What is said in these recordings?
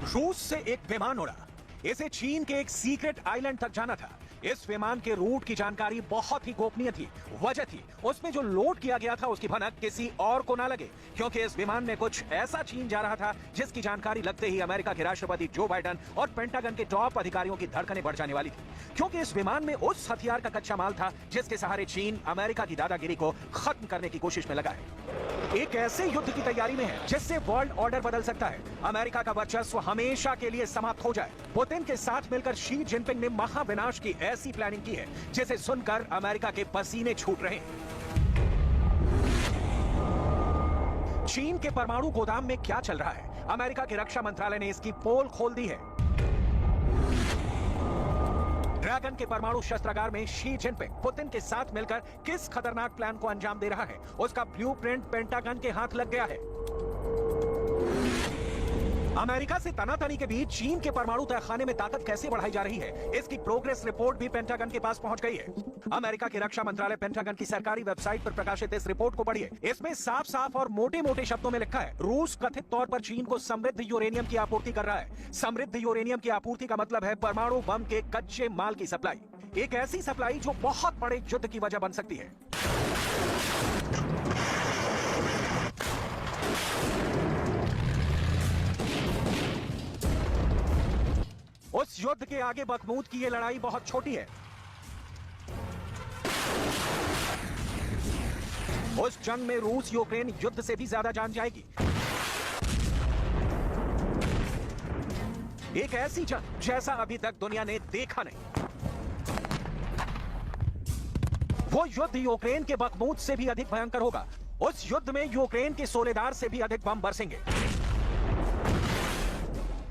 रूस से एक विमान उड़ा। इसे चीन के एक सीक्रेट आइलैंड तक जाना था। इस विमान के रूट की जानकारी बहुत ही गोपनीय थी। वजह थी उसमें जो लोड किया गया था उसकी भनक किसी और को ना लगे, क्योंकि इस विमान में कुछ ऐसा चीन जा रहा था जिसकी जानकारी लगते ही अमेरिका के राष्ट्रपति जो बाइडेन और पेंटागन के टॉप अधिकारियों की धड़कनें बढ़ जाने वाली थी, क्योंकि इस विमान में उस हथियार का कच्चा माल था जिसके सहारे चीन अमेरिका की दादागिरी को खत्म करने की कोशिश में लगा है। एक ऐसे युद्ध की तैयारी में है जिससे वर्ल्ड ऑर्डर बदल सकता है। अमेरिका का वर्चस्व हमेशा के लिए समाप्त हो जाए। पुतिन के साथ मिलकर शी जिनपिंग ने महाविनाश की ऐसी प्लानिंग की है जिसे सुनकर अमेरिका के पसीने छूट रहे हैं। चीन के परमाणु गोदाम में क्या चल रहा है? अमेरिका के रक्षा मंत्रालय ने इसकी पोल खोल दी है। ड्रैगन के परमाणु शस्त्रागार में शी जिनपिंग पुतिन के साथ मिलकर किस खतरनाक प्लान को अंजाम दे रहा है, उसका ब्लूप्रिंट पेंटागन के हाथ लग गया है। अमेरिका से तनातनी के बीच चीन के परमाणु तहखाने में ताकत कैसे बढ़ाई जा रही है, इसकी प्रोग्रेस रिपोर्ट भी पेंटागन के पास पहुंच गई है। अमेरिका के रक्षा मंत्रालय पेंटागन की सरकारी वेबसाइट पर प्रकाशित इस रिपोर्ट को पढ़िए। इसमें साफ साफ और मोटे मोटे शब्दों में लिखा है, रूस कथित तौर पर चीन को समृद्ध यूरेनियम की आपूर्ति कर रहा है। समृद्ध यूरेनियम की आपूर्ति का मतलब है परमाणु बम के कच्चे माल की सप्लाई। एक ऐसी सप्लाई जो बहुत बड़े युद्ध की वजह बन सकती है। उस युद्ध के आगे बखमूद की ये लड़ाई बहुत छोटी है। उस जंग में रूस यूक्रेन युद्ध से भी ज्यादा जान जाएगी। एक ऐसी जंग जैसा अभी तक दुनिया ने देखा नहीं। वो युद्ध यूक्रेन के बखमूद से भी अधिक भयंकर होगा। उस युद्ध में यूक्रेन के सोलेदार से भी अधिक बम बरसेंगे।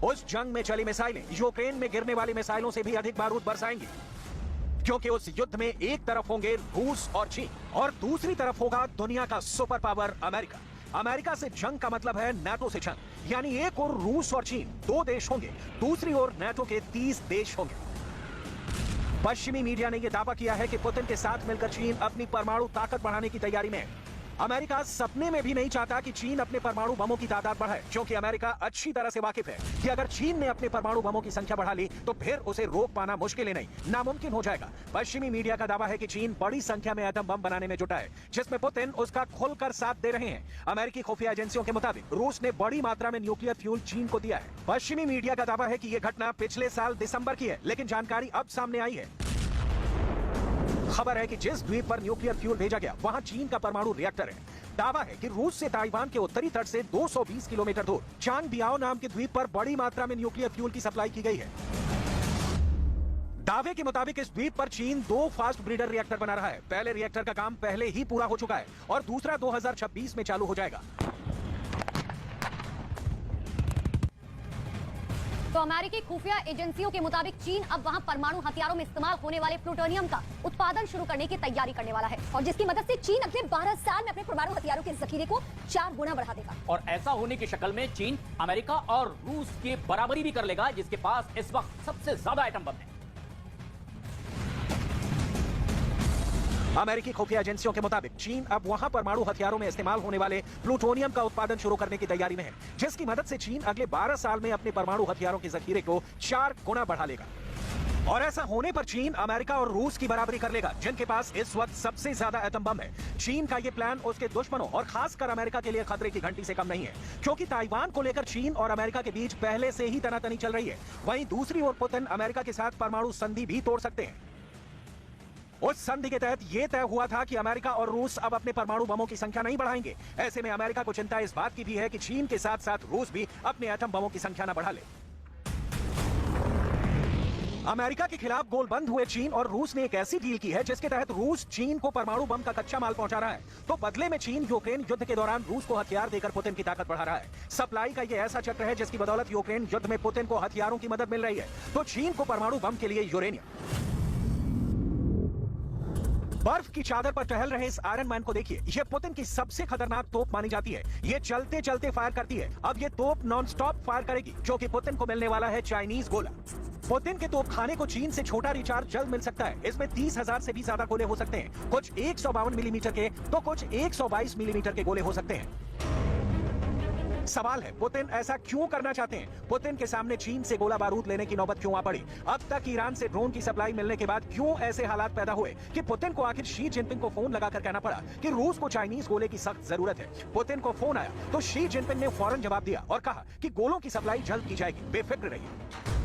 उस जंग में चली मिसाइलें यूक्रेन में गिरने वाली मिसाइलों से भी अधिक बारूद बरसाएंगी, क्योंकि उस युद्ध में एक तरफ होंगे रूस और चीन और दूसरी तरफ होगा दुनिया का सुपर पावर अमेरिका। अमेरिका से जंग का मतलब है नाटो से जंग, यानी एक ओर रूस और चीन 2 देश होंगे, दूसरी ओर नाटो के 30 देश होंगे। पश्चिमी मीडिया ने यह दावा किया है कि पुतिन के साथ मिलकर चीन अपनी परमाणु ताकत बढ़ाने की तैयारी में है। अमेरिका सपने में भी नहीं चाहता कि चीन अपने परमाणु बमों की तादाद बढ़ाए, क्योंकि अमेरिका अच्छी तरह से वाकिफ है कि अगर चीन ने अपने परमाणु बमों की संख्या बढ़ा ली तो फिर उसे रोक पाना मुश्किल ही नहीं, नामुमकिन हो जाएगा। पश्चिमी मीडिया का दावा है कि चीन बड़ी संख्या में एटम बम बनाने में जुटा है, जिसमें पुतिन उसका खुलकर साथ दे रहे हैं। अमेरिकी खुफिया एजेंसियों के मुताबिक रूस ने बड़ी मात्रा में न्यूक्लियर फ्यूल चीन को दिया है। पश्चिमी मीडिया का दावा है कि यह घटना पिछले साल दिसंबर की है, लेकिन जानकारी अब सामने आई है। खबर है कि जिस द्वीप पर न्यूक्लियर फ्यूल भेजा गया वहां चीन का परमाणु रिएक्टर है। दावा है कि रूस से ताइवान के उत्तरी तट से 220 किलोमीटर दूर चांगबियाओ नाम के द्वीप पर बड़ी मात्रा में न्यूक्लियर फ्यूल की सप्लाई की गई है। दावे के मुताबिक इस द्वीप पर चीन 2 फास्ट ब्रीडर रिएक्टर बना रहा है। पहले रिएक्टर का काम पहले ही पूरा हो चुका है और दूसरा 2026 में चालू हो जाएगा। तो अमेरिकी खुफिया एजेंसियों के मुताबिक चीन अब वहां परमाणु हथियारों में इस्तेमाल होने वाले प्लूटोनियम का उत्पादन शुरू करने की तैयारी करने वाला है, और जिसकी मदद से चीन अगले 12 साल में अपने परमाणु हथियारों के जखीरे को 4 गुना बढ़ा देगा। और ऐसा होने की शक्ल में चीन अमेरिका और रूस के बराबरी भी कर लेगा, जिसके पास इस वक्त सबसे ज्यादा एटम बम है। अमेरिकी खुफिया एजेंसियों के मुताबिक चीन अब वहां परमाणु हथियारों में इस्तेमाल होने वाले प्लूटोनियम का उत्पादन शुरू करने की तैयारी में है, जिसकी मदद से चीन अगले 12 साल में अपने परमाणु हथियारों के जखीरे को 4 गुना बढ़ा लेगा। और ऐसा होने पर चीन अमेरिका और रूस की बराबरी कर लेगा, जिनके पास इस वक्त सबसे ज्यादा एटम बम है। चीन का यह प्लान उसके दुश्मनों और खासकर अमेरिका के लिए खतरे की घंटी से कम नहीं है, क्योंकि ताइवान को लेकर चीन और अमेरिका के बीच पहले से ही तनातनी चल रही है। वहीं दूसरी ओर पुतिन अमेरिका के साथ परमाणु संधि भी तोड़ सकते हैं। उस संधि के तहत यह तय हुआ था कि अमेरिका और रूस अब अपने परमाणु बमों की संख्या नहीं बढ़ाएंगे। ऐसे में अमेरिका को चिंता इस बात की भी है कि चीन के साथ साथ रूस भी अपने एटम बमों की संख्या न बढ़ा ले। अमेरिका के खिलाफ गोलबंद हुए चीन और रूस ने एक ऐसी डील की है जिसके तहत रूस चीन को परमाणु बम का कच्चा माल पहुंचा रहा है, तो बदले में चीन यूक्रेन युद्ध के दौरान रूस को हथियार देकर पुतिन की ताकत बढ़ा रहा है। सप्लाई का यह ऐसा चक्र है जिसकी बदौलत यूक्रेन युद्ध में पुतिन को हथियारों की मदद मिल रही है, तो चीन को परमाणु बम के लिए यूरेनियम। बर्फ की चादर पर टहल रहे इस आयरन मैन को देखिए। यह पुतिन की सबसे खतरनाक तोप मानी जाती है। यह चलते चलते फायर करती है। अब यह तोप नॉन स्टॉप फायर करेगी, जो कि पुतिन को मिलने वाला है चाइनीज गोला। पुतिन के तोपखाने को चीन से छोटा रिचार्ज जल्द मिल सकता है। इसमें 30,000 से भी ज्यादा गोले हो सकते हैं, कुछ 152 मिलीमीटर के तो कुछ 122 मिलीमीटर के गोले हो सकते हैं। सवाल है, पुतिन ऐसा क्यों करना चाहते हैं? पुतिन के सामने चीन से गोला बारूद लेने की नौबत क्यों आ पड़ी? अब तक ईरान से ड्रोन की सप्लाई मिलने के बाद क्यों ऐसे हालात पैदा हुए कि पुतिन को आखिर शी जिनपिंग को फोन लगाकर कहना पड़ा कि रूस को चाइनीज गोले की सख्त जरूरत है? पुतिन को फोन आया तो शी जिनपिंग ने फौरन जवाब दिया और कहा कि गोलों की सप्लाई जल्द की जाएगी, बेफिक्र रहिए।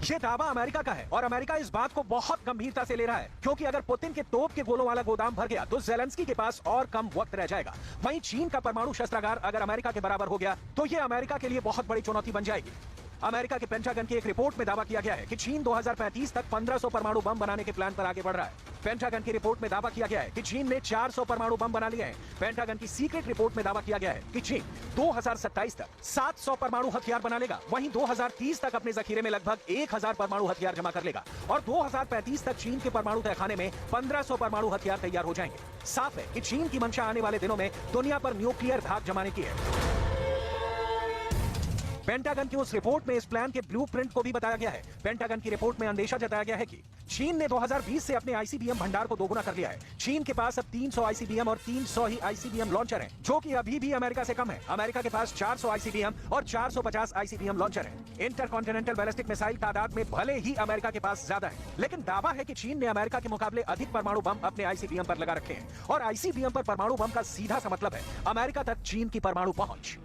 ये दावा अमेरिका का है और अमेरिका इस बात को बहुत गंभीरता से ले रहा है, क्योंकि अगर पुतिन के तोप के गोलों वाला गोदाम भर गया तो जेलेंस्की के पास और कम वक्त रह जाएगा। वहीं चीन का परमाणु शस्त्रागार अगर अमेरिका के बराबर हो गया तो ये अमेरिका के लिए बहुत बड़ी चुनौती बन जाएगी। अमेरिका के पेंटागन की एक रिपोर्ट में दावा किया गया है कि चीन 2035 तक 1500 परमाणु बम बनाने के प्लान पर आगे बढ़ रहा है। पेंटागन की रिपोर्ट में दावा किया गया है कि चीन ने 400 परमाणु बम बना लिए हैं। पेंटागन की सीक्रेट रिपोर्ट में दावा किया गया है कि चीन 2027 तक 700 परमाणु हथियार बना लेगा। वहीं 2030 तक अपने जखीरे में लगभग 1000 परमाणु हथियार जमा कर लेगा और 2035 तक चीन के परमाणु तहखाने में 1500 परमाणु हथियार तैयार हो जाएंगे। साफ है कि चीन की मंशा आने वाले दिनों में दुनिया पर न्यूक्लियर धाक जमाने की है। पेंटागन की उस रिपोर्ट में इस प्लान के ब्लूप्रिंट को भी बताया गया है। पेंटागन की रिपोर्ट में अंदेशा जताया गया है कि चीन ने 2020 से अपने आईसीबीएम भंडार को दोगुना कर लिया है। चीन के पास अब 300 आईसीबीएम और 300 ही आईसीबीएम लॉन्चर हैं, जो कि अभी भी अमेरिका से कम है। अमेरिका के पास 400 आईसीबीएम और 450 आईसीबीएम लॉन्चर हैं। इंटरकॉन्टिनेंटल बैलिस्टिक मिसाइल तादाद में भले ही अमेरिका के पास ज्यादा है, लेकिन दावा है कि चीन ने अमेरिका के मुकाबले अधिक परमाणु बम अपने आईसीबीएम पर लगा रखे हैं और आईसीबीएम पर परमाणु बम का सीधा सा मतलब है अमेरिका तक चीन की परमाणु पहुंच।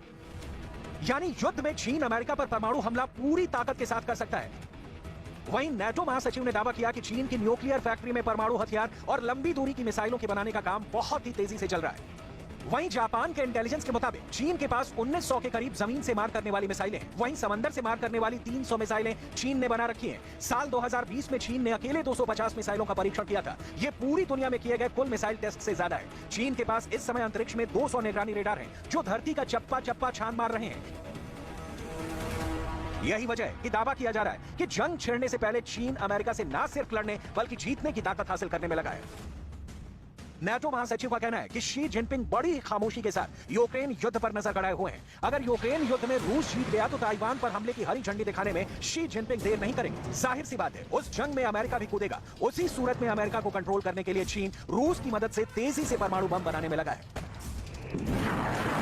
यानी युद्ध में चीन अमेरिका पर परमाणु हमला पूरी ताकत के साथ कर सकता है। वहीं नेटो महासचिव ने दावा किया कि चीन की न्यूक्लियर फैक्ट्री में परमाणु हथियार और लंबी दूरी की मिसाइलों के बनाने का काम बहुत ही तेजी से चल रहा है। वहीं जापान के इंटेलिजेंस के मुताबिक चीन के पास 1900 के करीब जमीन से मार करने वाली मिसाइलें हैं। वहीं समंदर से मार करने वाली 300 मिसाइलें चीन ने बना रखी हैं। साल 2020 में चीन ने अकेले 250 मिसाइलों का परीक्षण किया था। ये पूरी दुनिया में किए गए कुल मिसाइल टेस्ट से ज्यादा है। चीन के पास इस समय अंतरिक्ष में 200 निगरानी रेडार हैं, जो धरती का चप्पा चप्पा छान मार रहे हैं। यही वजह है कि दावा किया जा रहा है कि जंग छिड़ने से पहले चीन अमेरिका से न सिर्फ लड़ने बल्कि जीतने की ताकत हासिल करने में लगा है। नेटो महासचिव का कहना है कि शी जिनपिंग बड़ी खामोशी के साथ यूक्रेन युद्ध पर नजर गड़ाए हुए हैं। अगर यूक्रेन युद्ध में रूस जीत गया तो ताइवान पर हमले की हरी झंडी दिखाने में शी जिनपिंग देर नहीं करेंगे। जाहिर सी बात है, उस जंग में अमेरिका भी कूदेगा। उसी सूरत में अमेरिका को कंट्रोल करने के लिए चीन रूस की मदद से तेजी से परमाणु बम बनाने में लगा है।